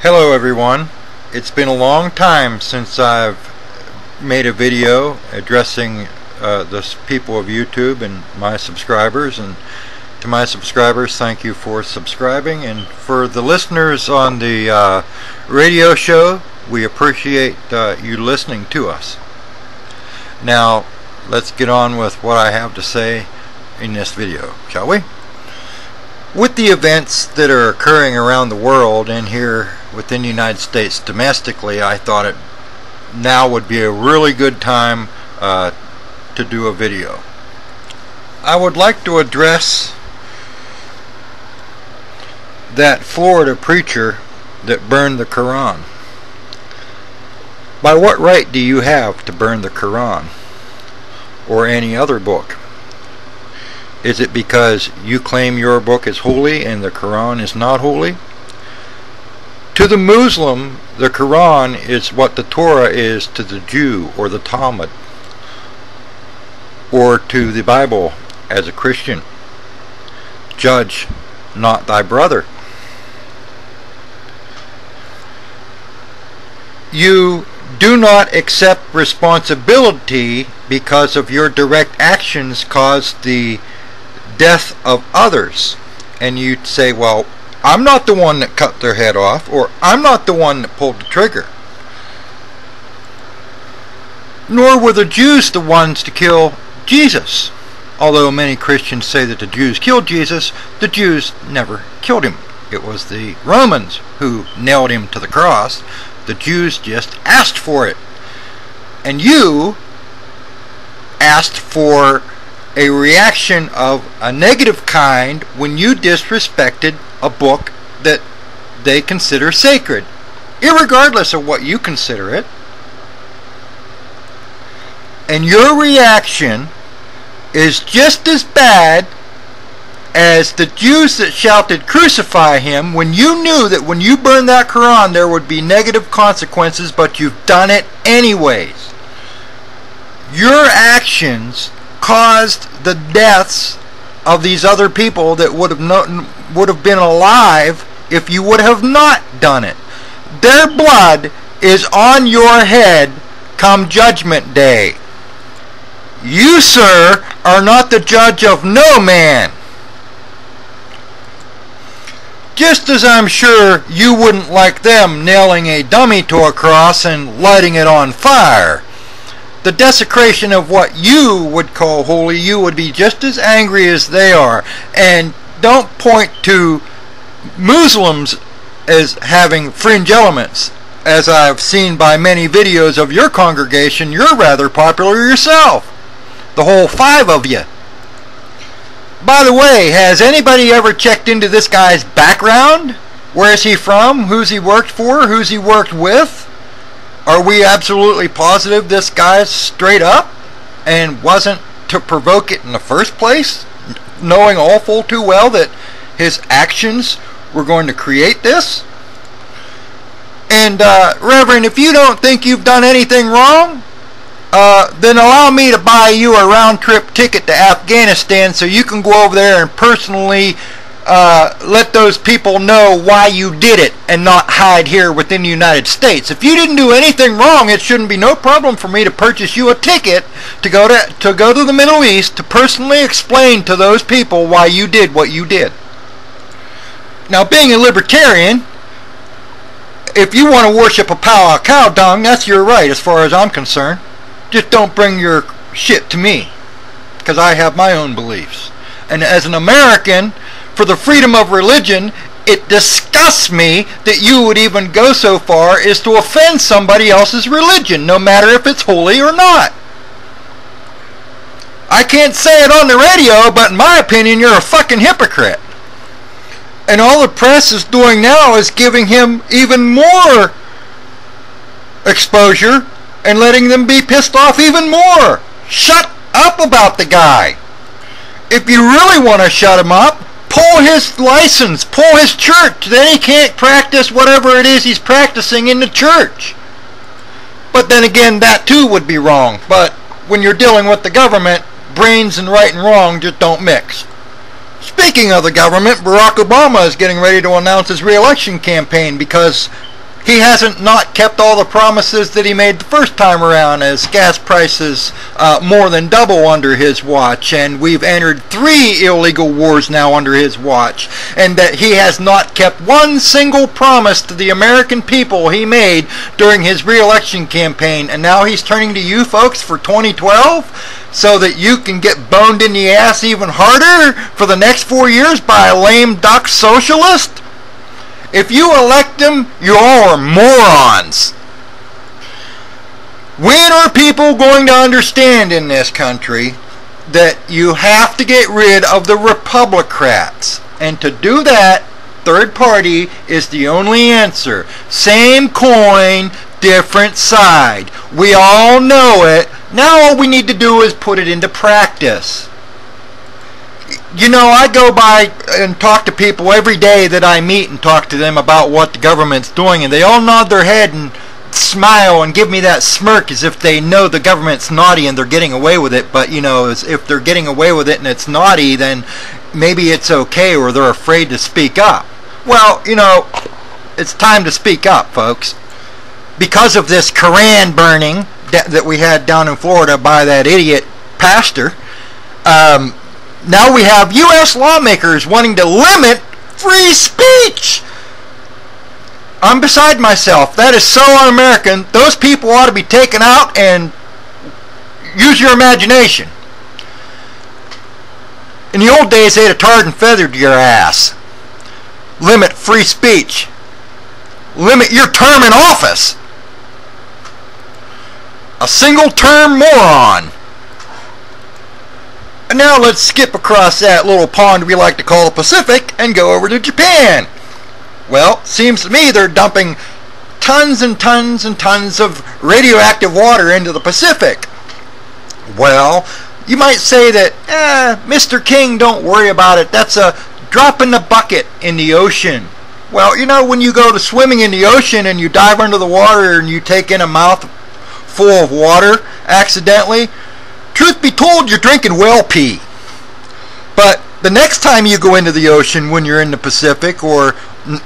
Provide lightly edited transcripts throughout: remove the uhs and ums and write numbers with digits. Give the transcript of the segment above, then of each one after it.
Hello everyone. It's been a long time since I've made a video addressing the people of YouTube and my subscribers, and to my subscribers, thank you for subscribing, and for the listeners on the radio show, we appreciate you listening to us. Now let's get on with what I have to say in this video, shall we? With the events that are occurring around the world and here within the United States domestically, I thought it now would be a really good time to do a video. I would like to address that Florida preacher that burned the Quran. By what right do you have to burn the Quran or any other book? Is it because you claim your book is holy and the Quran is not holy? To the Muslim, the Quran is what the Torah is to the Jew or the Talmud, or to the Bible as a Christian. Judge not thy brother. You do not accept responsibility because of your direct actions caused the death of others, and you'd say, well, I'm not the one that cut their head off, or I'm not the one that pulled the trigger. Nor were the Jews the ones to kill Jesus. Although many Christians say that the Jews killed Jesus, the Jews never killed him. It was the Romans who nailed him to the cross. The Jews just asked for it. And you asked for a reaction of a negative kind when you disrespected a book that they consider sacred, irregardless of what you consider it. And your reaction is just as bad as the Jews that shouted crucify him when you knew that when you burned that Quran there would be negative consequences, but you've done it anyways. Your actions caused the deaths of these other people that would have been alive if you would have not done it. Their blood is on your head come Judgment Day. You, sir, are not the judge of no man. Just as I'm sure you wouldn't like them nailing a dummy to a cross and lighting it on fire. The desecration of what you would call holy, you would be just as angry as they are. And don't point to Muslims as having fringe elements. As I've seen by many videos of your congregation, you're rather popular yourself. The whole 5 of you. By the way, has anybody ever checked into this guy's background? Where is he from? Who's he worked for? Who's he worked with? Are we absolutely positive this guy's straight up and wasn't to provoke it in the first place, knowing all full too well that his actions were going to create this? And Reverend, if you don't think you've done anything wrong, then allow me to buy you a round-trip ticket to Afghanistan so you can go over there and personally let those people know why you did it and not hide here within the United States. If you didn't do anything wrong, it shouldn't be no problem for me to purchase you a ticket to go to the Middle East to personally explain to those people why you did what you did. Now, being a libertarian, if you want to worship a pile of cow dung, that's your right as far as I'm concerned. Just don't bring your shit to me, because I have my own beliefs. And as an American, for the freedom of religion, it disgusts me that you would even go so far as to offend somebody else's religion, no matter if it's holy or not. I can't say it on the radio, but in my opinion, you're a fucking hypocrite. And all the press is doing now is giving him even more exposure and letting them be pissed off even more. Shut up about the guy. If you really want to shut him up, pull his license, pull his church. Then he can't practice whatever it is he's practicing in the church. But then again, that too would be wrong. But when you're dealing with the government, brains and right and wrong just don't mix. Speaking of the government, Barack Obama is getting ready to announce his re-election campaign because he hasn't not kept all the promises that he made the first time around, as gas prices more than double under his watch, and we've entered 3 illegal wars now under his watch, and that he has not kept one single promise to the American people he made during his re-election campaign. And now he's turning to you folks for 2012 so that you can get boned in the ass even harder for the next 4 years by a lame duck socialist? If you elect him, you all are morons. When are people going to understand in this country that you have to get rid of the Republicrats? And to do that, third party is the only answer. Same coin, different side. We all know it. Now all we need to do is put it into practice. You know, I go by and talk to people every day that I meet and talk to them about what the government's doing, and they all nod their head and smile and give me that smirk as if they know the government's naughty and they're getting away with it. But, you know, as if they're getting away with it and it's naughty, then maybe it's okay, or they're afraid to speak up. Well, you know, it's time to speak up, folks. Because of this Koran burning that we had down in Florida by that idiot pastor, now we have U.S. lawmakers wanting to limit free speech. I'm beside myself. That is so un-American. Those people ought to be taken out, and use your imagination. In the old days, they'd have tarred and feathered your ass. Limit free speech. Limit your term in office. A single-term moron. And now let's skip across that little pond we like to call the Pacific and go over to Japan. Well, seems to me they're dumping tons and tons and tons of radioactive water into the Pacific. Well, you might say that, Mr. King, don't worry about it. That's a drop in the bucket in the ocean. Well, you know, when you go to swimming in the ocean and you dive under the water and you take in a mouthful of water accidentally, truth be told, you're drinking whale pee. But the next time you go into the ocean when you're in the Pacific, or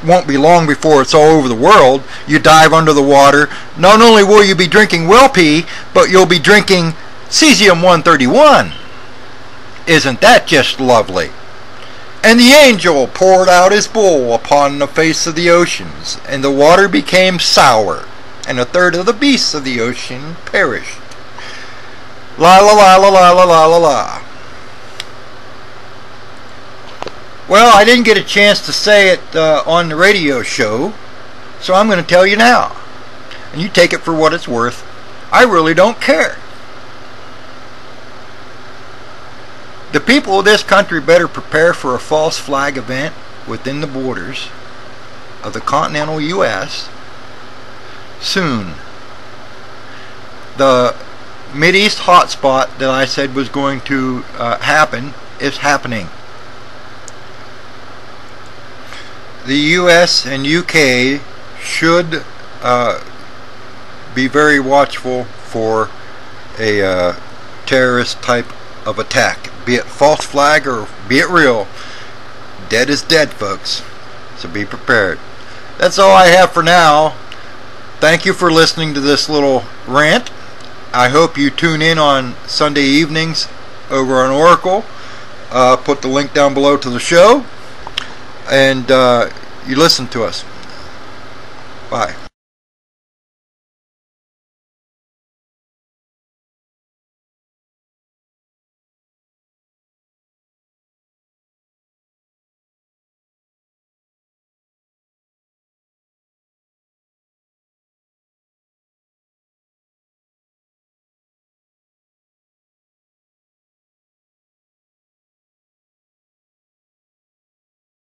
won't be long before it's all over the world, you dive under the water, not only will you be drinking whale pee, but you'll be drinking cesium-131. Isn't that just lovely? And the angel poured out his bowl upon the face of the oceans, and the water became sour, and 1/3 of the beasts of the ocean perished. La la la la la la la la la. Well, I didn't get a chance to say it on the radio show, so I'm going to tell you now. And you take it for what it's worth. I really don't care. The people of this country better prepare for a false flag event within the borders of the continental U.S. soon. The Mideast hotspot that I said was going to happen is happening. The US and UK should be very watchful for a terrorist type of attack, be it false flag or be it real. Dead is dead, folks, so be prepared. That's all I have for now. Thank you for listening to this little rant. I hope you tune in on Sunday evenings over on Oracle. Put the link down below to the show, and you listen to us. Bye.